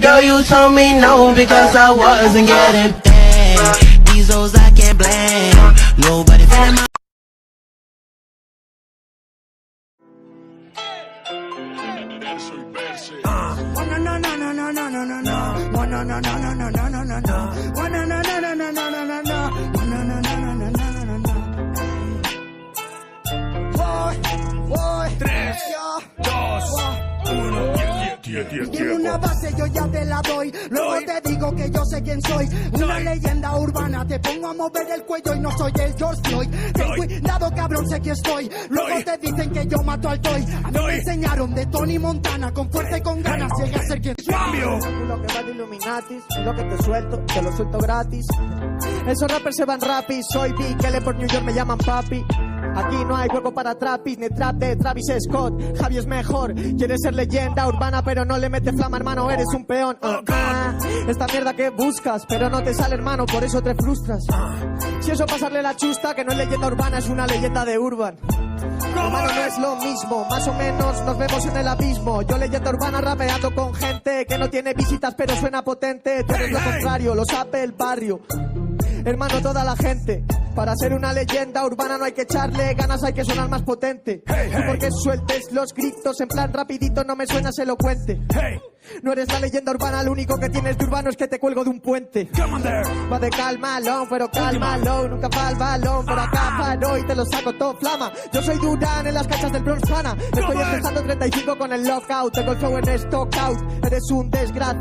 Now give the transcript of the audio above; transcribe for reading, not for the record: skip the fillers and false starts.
Girl, you told me no because I wasn't getting paid. These hoes I can't blame. Nobody feeling my Tiene una base, yo ya te la doy. Luego te digo que yo sé quién soy. Una leyenda urbana, te pongo a mover el cuello y no soy el George Floyd. Ten cuidado, cabrón, sé que estoy. Luego te dicen que yo mato al toy. A mí me enseñaron de Tony Montana. Con fuerza y con ganas llega a ser quien soy. Lo que va de Illuminatis, lo que te lo suelto gratis. Esos rappers se van rapis. Soy Big L por New York, me llaman papi. Aquí no hay hueco para trapis, ni trap de Travis Scott. Javi es mejor, quieres ser leyenda urbana, pero no le mete flama, hermano, eres un peón. Esta mierda que buscas, pero no te sale, hermano, por eso te frustras. Si eso pasarle la chusta, que no es leyenda urbana, es una leyenda de urban. Hermano, no es lo mismo, más o menos nos vemos en el abismo. Yo leyenda urbana rapeando con gente que no tiene visitas, pero suena potente. Tú eres lo contrario, lo sabe el barrio. Hermano, toda la gente. Para ser una leyenda urbana no hay que echarle ganas, hay que sonar más potente. Y porque sueltes los gritos en plan rapidito no me suenas elocuente. No eres la leyenda urbana, lo único que tienes de urbano es que te cuelgo de un puente. Va de cálmalo, pero cálmalo, nunca va el balón, por acá paro y te lo saco todo flama. Yo soy Durán en las canchas del Bronx Pana. Estoy empezando 35 con el lockout, tengo el flow en stock out. Eres un desgraciado.